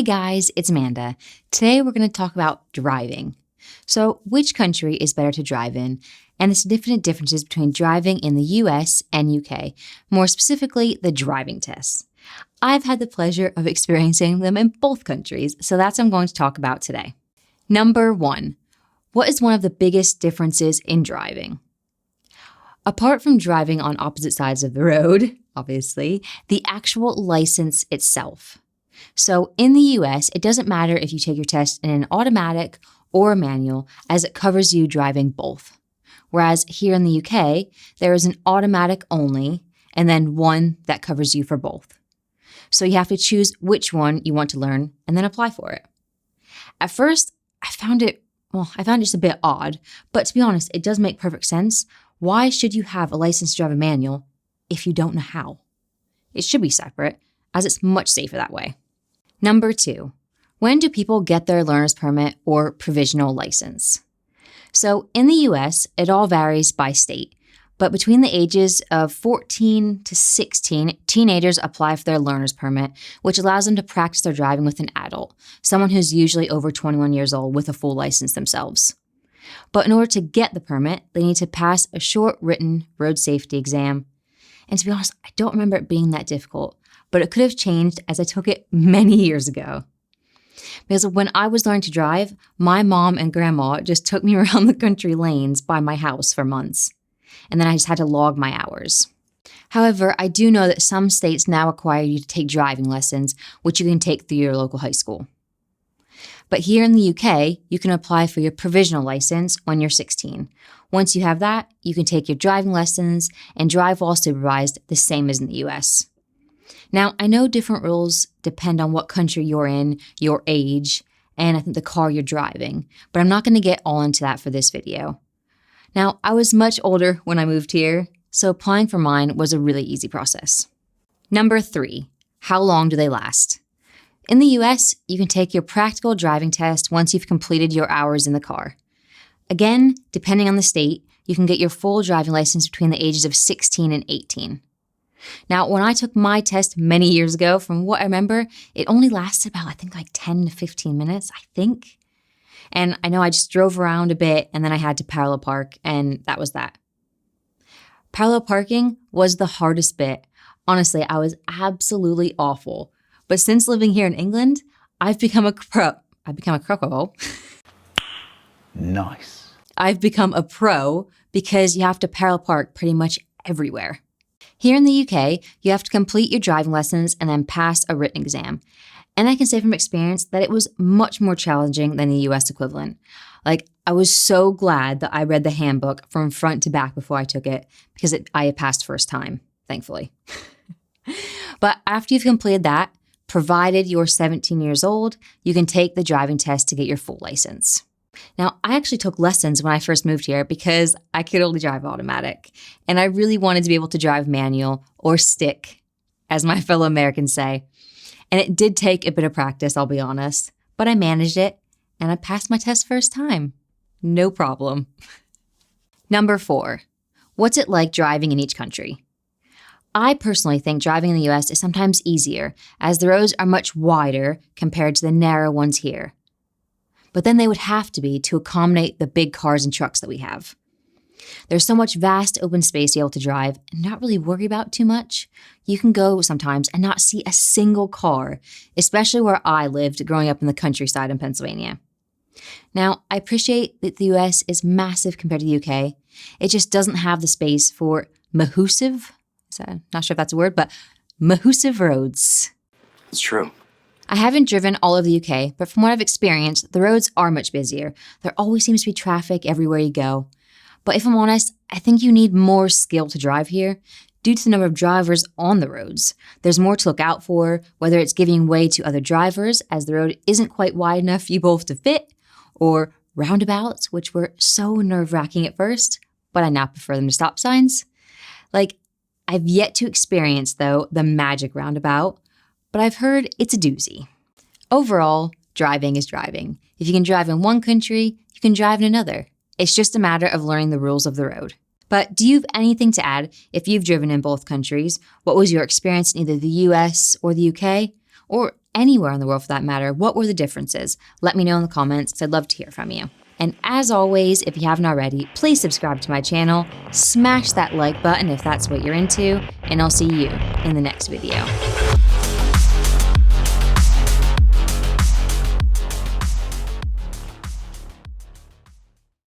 Hey guys, it's Amanda. Today we're going to talk about driving. So, which country is better to drive in, and the significant differences between driving in the US and UK, more specifically, the driving tests. I've had the pleasure of experiencing them in both countries, so that's what I'm going to talk about today. Number 1. What is one of the biggest differences in driving? Apart from driving on opposite sides of the road, obviously, the actual license itself. So in the US, it doesn't matter if you take your test in an automatic or a manual, as it covers you driving both. Whereas here in the UK, there is an automatic only, and then one that covers you for both. So you have to choose which one you want to learn and then apply for it. At first, I found it just a bit odd, but to be honest, it does make perfect sense. Why should you have a license to drive a manual if you don't know how? It should be separate, as it's much safer that way. Number 2, when do people get their learner's permit or provisional license? So in the US, it all varies by state, but between the ages of 14 to 16, teenagers apply for their learner's permit, which allows them to practice their driving with an adult, someone who's usually over 21 years old with a full license themselves. But in order to get the permit, they need to pass a short written road safety exam. And to be honest, I don't remember it being that difficult, but it could have changed as I took it many years ago. Because when I was learning to drive, my mom and grandma just took me around the country lanes by my house for months. And then I just had to log my hours. However, I do know that some states now require you to take driving lessons, which you can take through your local high school. But here in the UK, you can apply for your provisional license when you're 16. Once you have that, you can take your driving lessons and drive while supervised, the same as in the US. Now, I know different rules depend on what country you're in, your age, and I think the car you're driving, but I'm not going to get all into that for this video. Now, I was much older when I moved here, so applying for mine was a really easy process. Number 3, how long do they last? In the US, you can take your practical driving test once you've completed your hours in the car. Again, depending on the state, you can get your full driving license between the ages of 16 and 18. Now, when I took my test many years ago, from what I remember, it only lasted about, 10 to 15 minutes, I think. And I know I just drove around a bit and then I had to parallel park, and that was that. Parallel parking was the hardest bit. Honestly, I was absolutely awful. But since living here in England, I've become a pro. Nice. I've become a pro because you have to parallel park pretty much everywhere. Here in the UK, you have to complete your driving lessons and then pass a written exam. And I can say from experience that it was much more challenging than the US equivalent. I was so glad that I read the handbook from front to back before I took it because I had passed first time, thankfully. But after you've completed that, provided you're 17 years old, you can take the driving test to get your full license. Now, I actually took lessons when I first moved here because I could only drive automatic, and I really wanted to be able to drive manual or stick, as my fellow Americans say. And it did take a bit of practice, I'll be honest, but I managed it, and I passed my test first time. No problem. Number 4, what's it like driving in each country? I personally think driving in the US is sometimes easier, as the roads are much wider compared to the narrow ones here. But then they would have to be to accommodate the big cars and trucks that we have. There's so much vast open space to be able to drive and not really worry about too much. You can go sometimes and not see a single car, especially where I lived growing up in the countryside in Pennsylvania. Now, I appreciate that the US is massive compared to the UK. It just doesn't have the space for massive, not sure if that's a word, but massive roads. It's true. I haven't driven all over the UK, but from what I've experienced, the roads are much busier. There always seems to be traffic everywhere you go. But if I'm honest, I think you need more skill to drive here due to the number of drivers on the roads. There's more to look out for, whether it's giving way to other drivers as the road isn't quite wide enough for you both to fit, or roundabouts, which were so nerve-wracking at first, but I now prefer them to stop signs. I've yet to experience, though, the magic roundabout, but I've heard it's a doozy. Overall, driving is driving. If you can drive in one country, you can drive in another. It's just a matter of learning the rules of the road. But do you have anything to add if you've driven in both countries? What was your experience in either the US or the UK? Or anywhere in the world for that matter, what were the differences? Let me know in the comments because I'd love to hear from you. And as always, if you haven't already, please subscribe to my channel, smash that like button if that's what you're into, and I'll see you in the next video.